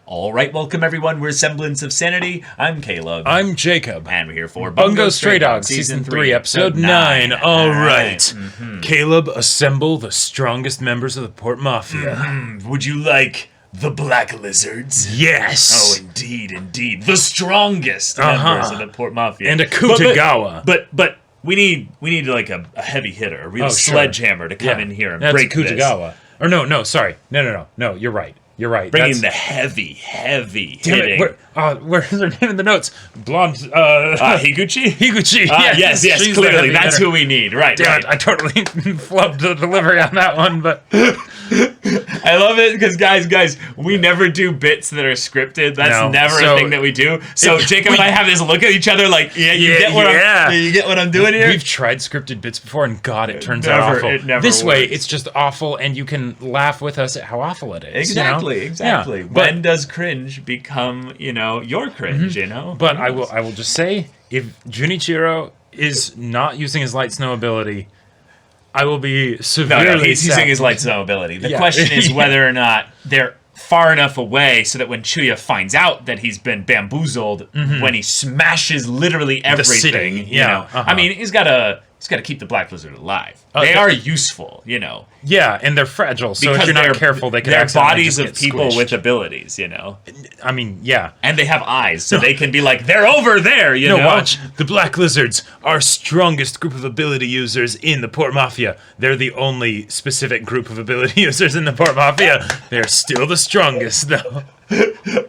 All right, welcome everyone. We're Semblance of Sanity. I'm Caleb. I'm Jacob. And we're here for Bungou Stray Dogs, Season 3, Episode 9. All right. Caleb, assemble the strongest members of the Port Mafia. Would you like the Black Lizards? Yes. Oh, indeed, indeed. The strongest members of the Port Mafia. And a Kutagawa. But we need like a heavy hitter, a real sledgehammer to come in here and break this. Kutagawa. Or no, sorry. No, you're right. You're right. Bringing the heavy hitting. Where's her name in the notes? Blonde. Higuchi? Higuchi. Yes, clearly. That's who we need. Right. Damn it, I totally flubbed the delivery on that one, but... I love it because, guys, we never do bits that are scripted. That's never a thing that we do. So Jacob and I have this look at each other like, you get what I'm doing here? We've tried scripted bits before, and God, it turns out awful. It never this works. way, it's just awful, and you can laugh with us at how awful it is. Exactly. Yeah, when does cringe become, your cringe, But I will just say, if Junichiro is not using his light snow ability, I will be severely No, he's using his light snow ability. The question is whether or not they're far enough away so that when Chuya finds out that he's been bamboozled, when he smashes literally everything, city, I mean, he's got to keep the Black Lizard alive. They are useful, Yeah, and they're fragile, so because if you're not careful, they can they're accidentally bodies just of get people squished. with abilities, I mean, yeah. And they have eyes, so they can be like, they're over there, No, watch. The Black Lizards are strongest group of ability users in the Port Mafia. They're the only specific group of ability users in the Port Mafia. They're still the strongest, though.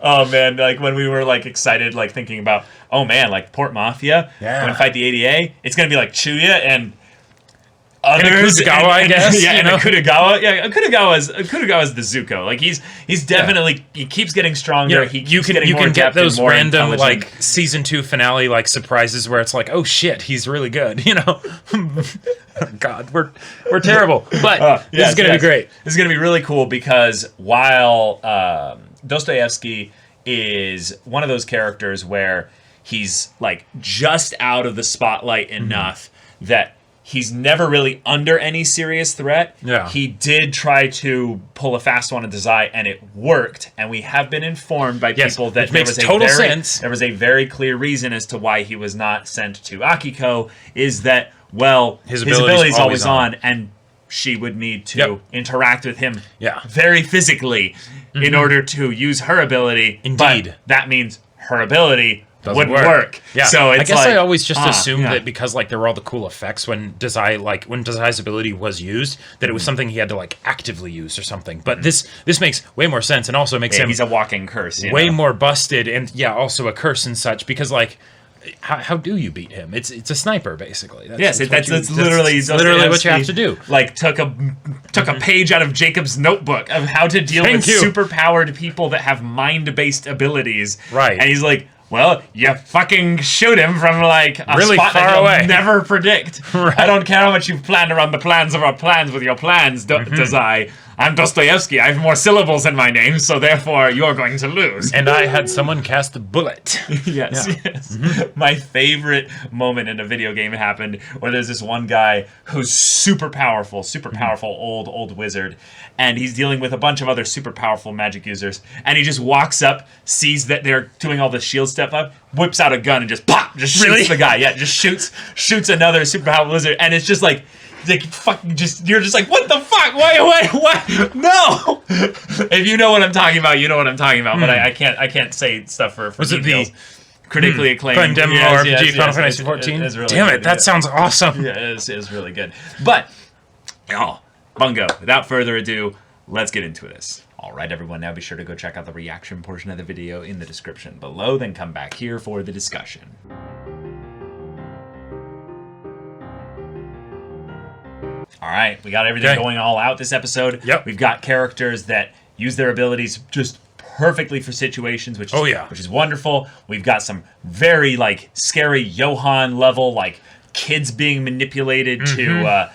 Oh man, like when we were like excited, like thinking about, oh man, like Port Mafia, when we fight the ADA, it's gonna be like Chuya and others, and a Kutagawa, I guess. And a Kutagawa. Yeah, Kutagawa's the Zuko. Like he's definitely he keeps getting stronger. You can get those random like season 2 finale like surprises where it's like, oh shit, he's really good. God, we're terrible, but this is gonna be great. This is gonna be really cool because while Dostoevsky is one of those characters where he's like just out of the spotlight enough that he's never really under any serious threat. Yeah. He did try to pull a fast one at Dazai, and it worked. And we have been informed by people that there was a very clear reason as to why he was not sent to Akiko, is that, well, his ability's always on, and she would need to interact with him very physically in order to use her ability. Indeed. But that means her ability wouldn't work. Yeah. So it's I guess like, I always just assumed that because like there were all the cool effects when Dazai's ability was used, that it was something he had to like actively use or something. But this makes way more sense, and also makes him he's a walking curse. Way more busted, and also a curse and such, because like how do you beat him? It's a sniper basically. That's literally what you have to do. Like took a page out of Jacob's notebook of how to deal with superpowered people that have mind-based abilities. Right. And he's like, well, you fucking shoot him from like a really spot far that you'll away. Never predict. Right. I don't care how much you've planned around the plans of our plans with your plans, Dazai. I'm Dostoevsky. I have more syllables in my name, so therefore you're going to lose. And I had someone cast a bullet. Yes. My favorite moment in a video game happened where there's this one guy who's super powerful old wizard, and he's dealing with a bunch of other super powerful magic users, and he just walks up, sees that they're doing all the shield stuff up, whips out a gun and just pop, just shoots the guy. Yeah, just shoots another super powerful wizard, and it's just like fucking you're just like, what the fuck? Wait, what? No! If you know what I'm talking about, you know what I'm talking about. But I can't say stuff for Was details. It the critically acclaimed Pandemic RPG Final Fantasy 14? Really Damn it, that sounds awesome. Yeah, it is really good. But Bungou, without further ado, let's get into this. All right, everyone, now be sure to go check out the reaction portion of the video in the description below, then come back here for the discussion. All right, we got everything going all out this episode. Yep. We've got characters that use their abilities just perfectly for situations, which is wonderful. We've got some very like scary Johan level like kids being manipulated to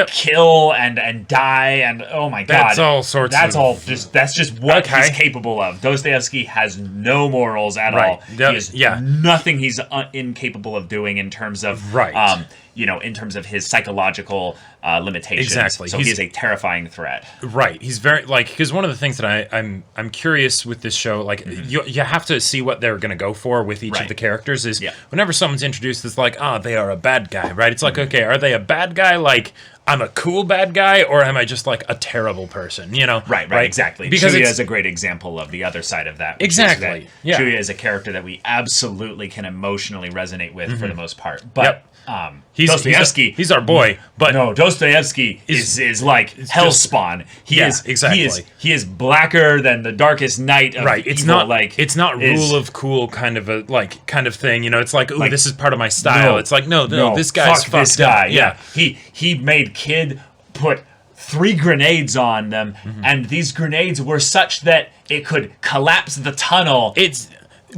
kill and die, and oh my god, that's all sorts. That's just what he's capable of. Dostoevsky has no morals at all. He has nothing he's incapable of doing in terms of in terms of his psychological limitations. Exactly. So he is a terrifying threat. Right. He's very because one of the things that I'm curious with this show, like you have to see what they're going to go for with each of the characters. Is whenever someone's introduced, it's like, they are a bad guy, right? It's like, okay, are they a bad guy? Like, I'm a cool bad guy, or am I just like a terrible person? Right, exactly. Because Chuya is a great example of the other side of that. Exactly. Chuya is a character that we absolutely can emotionally resonate with for the most part. But Dostoevsky, he's our boy. But no, Dostoevsky is like hellspawn. He is blacker than the darkest night of It's evil. It's not rule of cool kind of thing. It's like, ooh, this is part of my style. It's like, no, this guy's fucked this guy. up. Yeah, he made Kid put 3 grenades on them, and these grenades were such that it could collapse the tunnel.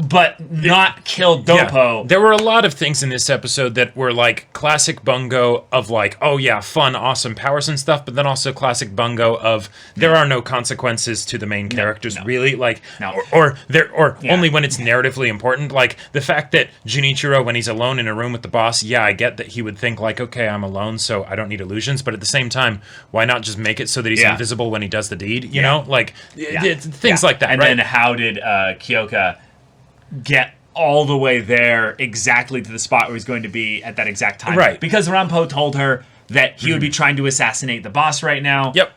But not kill Doppo. Yeah. There were a lot of things in this episode that were like classic Bungou of like, oh yeah, fun, awesome powers and stuff, but then also classic Bungou of there are no consequences to the main characters, really. Like, or only when it's narratively important. Like the fact that Junichiro, when he's alone in a room with the boss, I get that he would think like, okay, I'm alone, so I don't need illusions. But at the same time, why not just make it so that he's invisible when he does the deed? You know, like things like that. And then how did Kyoka get all the way there exactly to the spot where he's going to be at that exact time? Right. Because Rampo told her that he would be trying to assassinate the boss right now. Yep.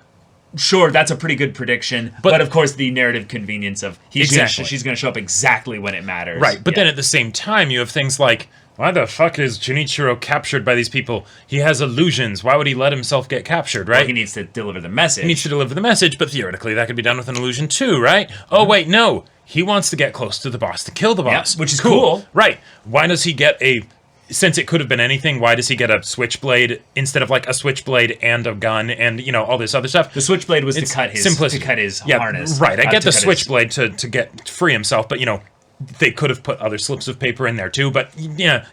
Sure, that's a pretty good prediction. But of course, the narrative convenience of she's going to show up exactly when it matters. Right. But then at the same time, you have things like, why the fuck is Junichiro captured by these people? He has illusions. Why would he let himself get captured, right? Well, he needs to deliver the message. He needs to deliver the message, but theoretically that could be done with an illusion too, right? Oh, wait, no. He wants to get close to the boss to kill the boss. Which is cool. Right. Why does he get since it could have been anything, why does he get a switchblade instead of like a switchblade and a gun and, all this other stuff? The switchblade was to cut his harness. Right. I get the switchblade to get free himself, but, they could have put other slips of paper in there too, but then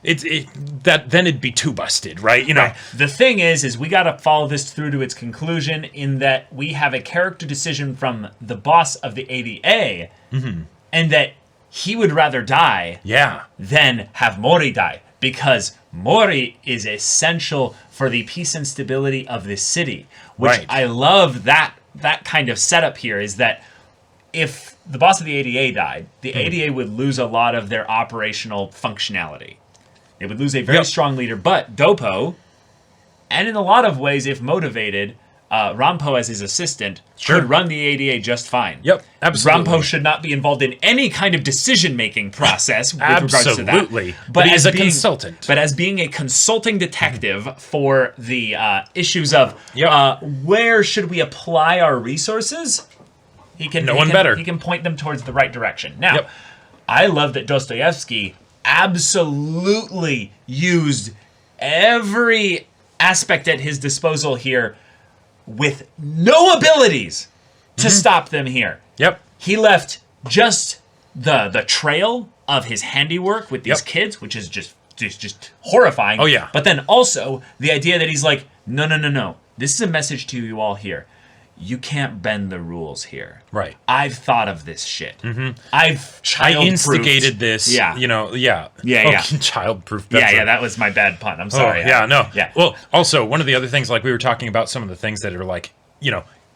it'd be too busted, right? Right. The thing is we got to follow this through to its conclusion in that we have a character decision from the boss of the ADA, and that he would rather die than have Mori die, because Mori is essential for the peace and stability of this city. Which I love that kind of setup here is that if the boss of the ADA died, the ADA would lose a lot of their operational functionality. They would lose a very strong leader, but Doppo, and in a lot of ways, if motivated, Rampo as his assistant could run the ADA just fine. Yep, absolutely. Rampo should not be involved in any kind of decision-making process with regards to that. Absolutely. But as a consultant. But as being a consulting detective for the issues of where should we apply our resources, he can point them towards the right direction. Now, I love that Dostoevsky absolutely used every aspect at his disposal here with no abilities to stop them here. Yep. He left just the trail of his handiwork with these kids, which is just horrifying. Oh, yeah. But then also the idea that he's like, no. This is a message to you all here. You can't bend the rules here. Right. I've thought of this shit. I instigated this. Childproof. That was my bad pun. I'm sorry. Yeah. Well, also, one of the other things, like we were talking about some of the things that are like,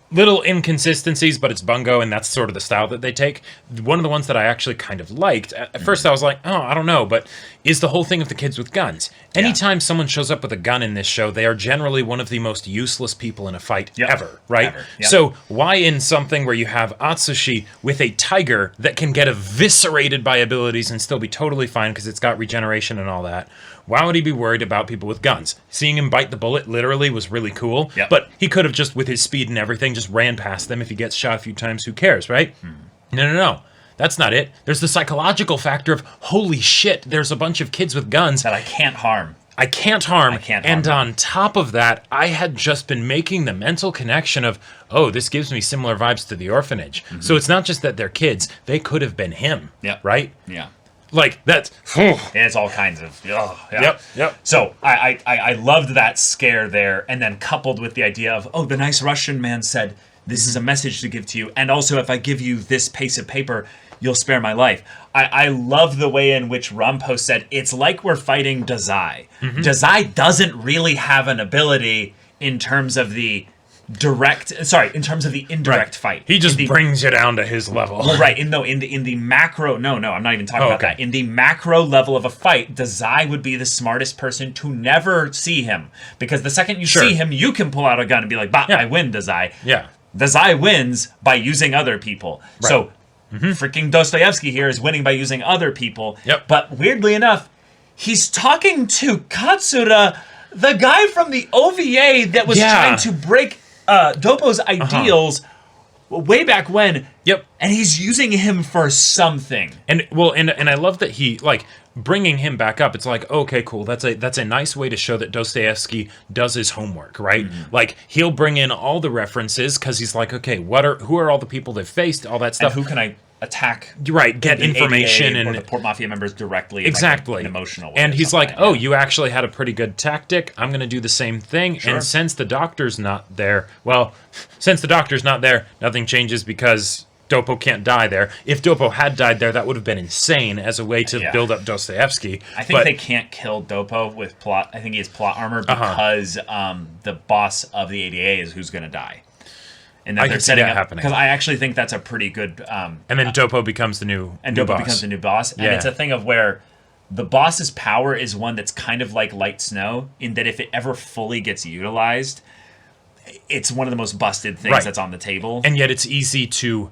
little inconsistencies, but it's Bungou, and that's sort of the style that they take. One of the ones that I actually kind of liked, at first I was like, oh, I don't know, but is the whole thing of the kids with guns. Anytime someone shows up with a gun in this show, they are generally one of the most useless people in a fight ever, right? Ever. Yep. So why in something where you have Atsushi with a tiger that can get eviscerated by abilities and still be totally fine because it's got regeneration and all that, why would he be worried about people with guns? Seeing him bite the bullet literally was really cool, but he could have just, with his speed and everything, just ran past them. If he gets shot a few times, who cares, right? No. That's not it. There's the psychological factor of, holy shit, there's a bunch of kids with guns that I can't harm. And on top of that, I had just been making the mental connection of, oh, this gives me similar vibes to the orphanage. So it's not just that they're kids. They could have been him, right? Yeah. Like, that's... It's all kinds of... Yep. So, I loved that scare there, and then coupled with the idea of, the nice Russian man said, this is a message to give to you, and also if I give you this piece of paper, you'll spare my life. I love the way in which Rampo said, it's like we're fighting Dazai. Dazai doesn't really have an ability in terms of the indirect fight. He just brings you down to his level. Well, right. In the macro, no, I'm not even talking about that. In the macro level of a fight, Dazai would be the smartest person to never see him. Because the second you see him, you can pull out a gun and be like, bah, I win, Dazai. Yeah. Dazai wins by using other people. Right. So, freaking Dostoevsky here is winning by using other people. Yep. But weirdly enough, he's talking to Katsura, the guy from the OVA that was trying to break Doppo's ideals way back when. Yep. And he's using him for something. And I love that he, like, bringing him back up, it's like, okay, cool. That's a nice way to show that Dostoevsky does his homework, right? Like, he'll bring in all the references because he's like, okay, who are all the people they've faced, all that stuff. And who can I attack? Right, get information ADA and or the Port Mafia members directly. Exactly. In an emotional way. And he's like, oh, you actually had a pretty good tactic. I'm going to do the same thing. Sure. And since the doctor's not there, nothing changes because Doppo can't die there. If Doppo had died there, that would have been insane as a way to build up Dostoevsky. I think they can't kill Doppo with plot. I think he has plot armor because the boss of the ADA is who's going to die. And I can see that happening. Because I actually think that's a pretty good... and then Doppo becomes the new becomes the new boss. And it's a thing of where the boss's power is one that's kind of like Light Snow, in that if it ever fully gets utilized, it's one of the most busted things that's on the table. And yet it's easy to,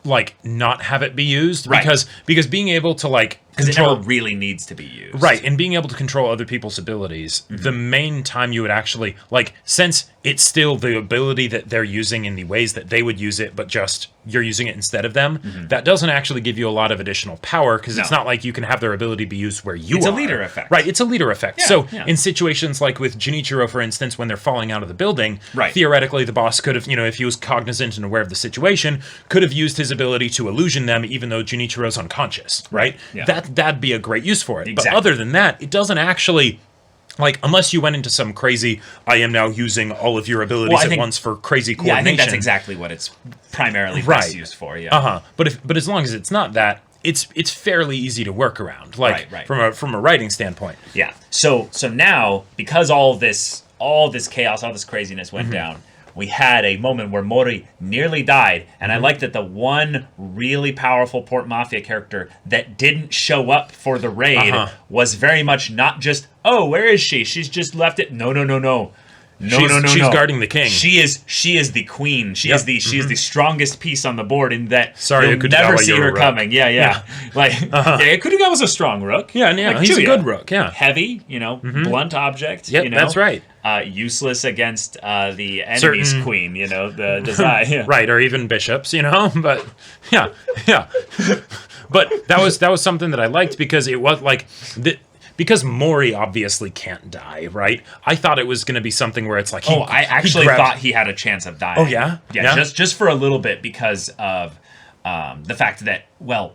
like, not have it be used. Because being able to, like... Because it never really needs to be used. Right, and being able to control other people's abilities, the main time you would actually, like, since it's still the ability that they're using in the ways that they would use it, but just you're using it instead of them, that doesn't actually give you a lot of additional power, because it's not like you can have their ability be used where you are. It's a leader effect. Right, it's a leader effect. In situations like with Junichiro, for instance, when they're falling out of the building, theoretically the boss could have, if he was cognizant and aware of the situation, could have used his ability to illusion them, even though Junichiro's unconscious, right? Yeah. That'd be a great use for it. But other than that, it doesn't actually, like, unless you went into some crazy, I am now using all of your abilities at once for crazy coordination. Yeah, I think that's exactly what it's primarily best used for, But as long as it's not that, it's fairly easy to work around, like, from a writing standpoint. Yeah. So now, because all this chaos, all this craziness went down, we had a moment where Mori nearly died, and I like that the one really powerful Port Mafia character that didn't show up for the raid was very much not just, oh, where is she? She's just left it. No. She's guarding the king. She is the queen. She is the strongest piece on the board. In that, you'll Kutagawa, never see her coming. Like Kutagawa was a strong rook. Yeah, like he's a good rook. Yeah, heavy. Blunt object. Yep, that's right. Useless against the enemy's queen. The Dazai. Right, or even bishops. But yeah. But that was something that I liked because it was like because Mori obviously can't die, right? I thought it was going to be something where it's like... I actually thought he had a chance of dying. Oh, yeah? Yeah, just for a little bit because of the fact that, well,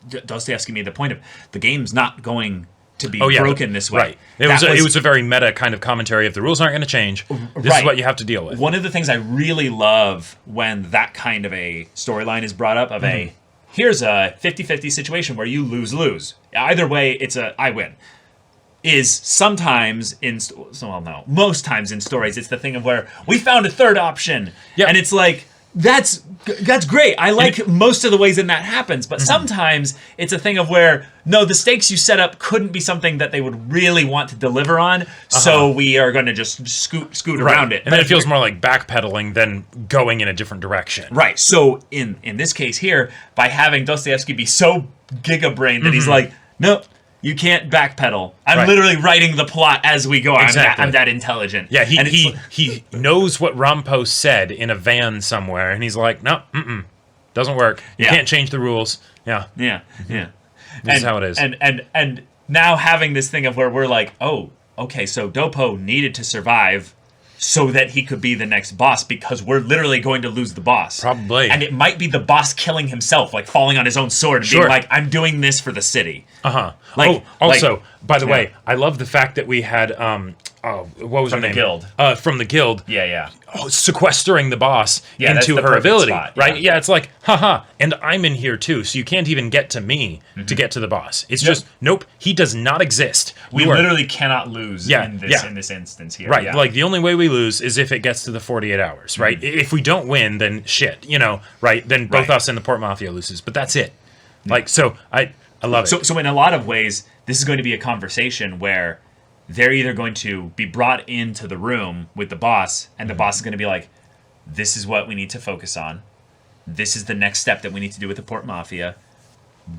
Dostoevsky made the point of the game's not going to be broken this way. Right. It was a very meta kind of commentary of the rules aren't going to change. This is what you have to deal with. One of the things I really love when that kind of a storyline is brought up of here's a 50-50 situation where you lose. Either way, it's I win. Is sometimes most times in stories, it's the thing of where we found a third option. Yep. And it's like, that's great. I like most of the ways in that happens, but sometimes it's a thing of where, no, the stakes you set up couldn't be something that they would really want to deliver on, so we are going to just scoot around it. And then it feels more like backpedaling than going in a different direction. Right. So in this case here, by having Dostoevsky be so giga-brained that he's like, no, you can't backpedal. I'm literally writing the plot as we go. Exactly. I'm that intelligent. Yeah, he knows what Rampo said in a van somewhere, and he's like, no, doesn't work. You can't change the rules. Yeah. This is how it is. And now having this thing of where we're like, oh, okay, so Doppo needed to survive so that he could be the next boss because we're literally going to lose the boss. Probably. And it might be the boss killing himself, like falling on his own sword and being like, I'm doing this for the city. By the way, I love the fact that we had what was her name? Guild. From the guild. Yeah. Sequestering the boss that's into the her perfect ability, spot, right? Yeah, it's like, haha, and I'm in here too, so you can't even get to me to get to the boss. It's just, nope, he does not exist. We literally cannot lose in this instance here. Right, Yeah. like the only way we lose is if it gets to the 48 hours, right? If we don't win, then shit, right? Then both us and the Port Mafia loses, but that's it. Like, so I love it. So in a lot of ways, this is going to be a conversation where they're either going to be brought into the room with the boss, and the boss is going to be like, this is what we need to focus on. This is the next step that we need to do with the Port Mafia.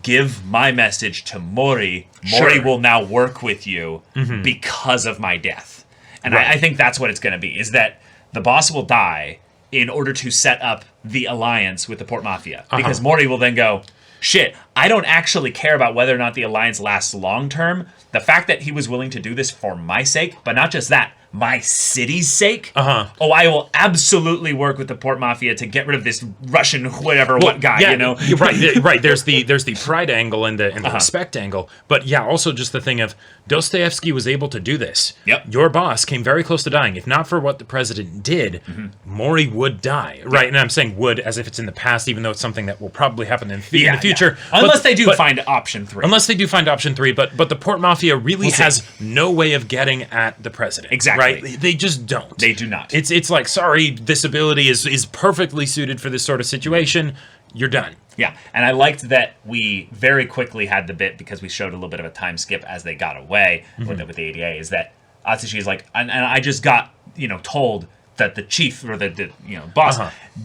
Give my message to Mori. Mori will now work with you because of my death. And I think that's what it's going to be, is that the boss will die in order to set up the alliance with the Port Mafia. Because Mori will then go, shit, I don't actually care about whether or not the alliance lasts long term. The fact that he was willing to do this for my sake, but not just that, my city's sake. I will absolutely work with the Port Mafia to get rid of this Russian what guy. Right. There's the pride angle and the respect angle, but also just the thing of Dostoevsky was able to do this. Yep. Your boss came very close to dying. If not for what the president did, Mori would die. Right, and I'm saying would as if it's in the past, even though it's something that will probably happen in the future. Unless they do find option 3. Unless they do find option 3, but the Port Mafia really has no way of getting at the president. Exactly. Right? They just don't. They do not. It's like, sorry, this ability is perfectly suited for this sort of situation. You're done. Yeah, and I liked that we very quickly had the bit, because we showed a little bit of a time skip as they got away with the ADA, is that Atsushi is like, and I just got, told that the chief, or the boss,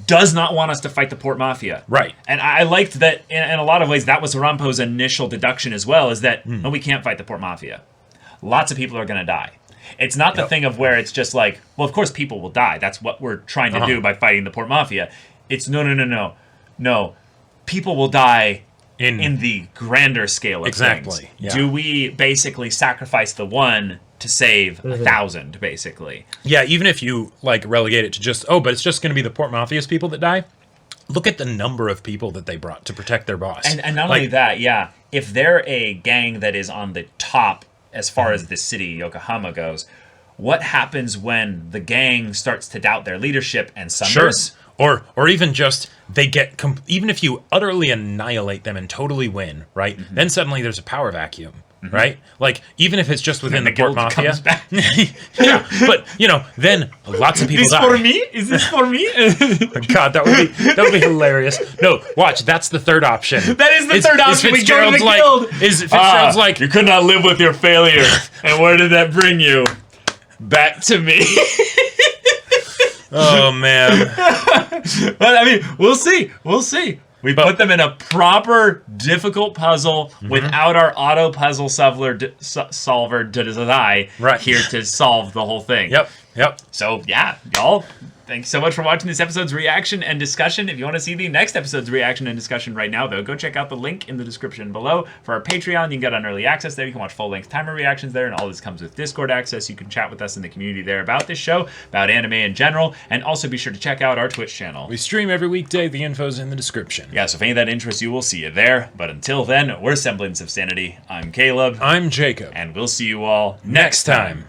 does not want us to fight the Port Mafia. Right. And I liked that in a lot of ways that was Rampo's initial deduction as well, is that, no, we can't fight the Port Mafia. Lots of people are going to die. It's not the thing of where it's just like, well, of course people will die. That's what we're trying to do by fighting the Port Mafia. It's no. People will die in the grander scale of things. Yeah. Do we basically sacrifice the one to save 1,000, basically? Yeah, even if you relegate it to just, but it's just going to be the Port Mafia's people that die. Look at the number of people that they brought to protect their boss. And not only that, if they're a gang that is on the top as far as the city Yokohama goes, what happens when the gang starts to doubt their leadership and sunders? Sure. Or even just they get even if you utterly annihilate them and totally win, right? Then suddenly there's a power vacuum, right? Like, even if it's just within the Port Mafia. But then lots of people die. For me? Is this for me? God, that would be hilarious. No, watch, that's the third option. That is the third option. We go to the guild. Fitzgerald's like, you could not live with your failure. And where did that bring you? Back to me. Oh, man. But, I mean, we'll see. We put them in a proper, difficult puzzle without our auto puzzle solver here to solve the whole thing. Yep. So, y'all, thanks so much for watching this episode's reaction and discussion. If you want to see the next episode's reaction and discussion right now, though, go check out the link in the description below for our Patreon. You can get on early access there. You can watch full-length timer reactions there, and all this comes with Discord access. You can chat with us in the community there about this show, about anime in general, and also be sure to check out our Twitch channel. We stream every weekday. The info's in the description. Yeah, so if any of that interests you, we'll see you there. But until then, we're Semblance of Sanity. I'm Caleb. I'm Jacob. And we'll see you all next time.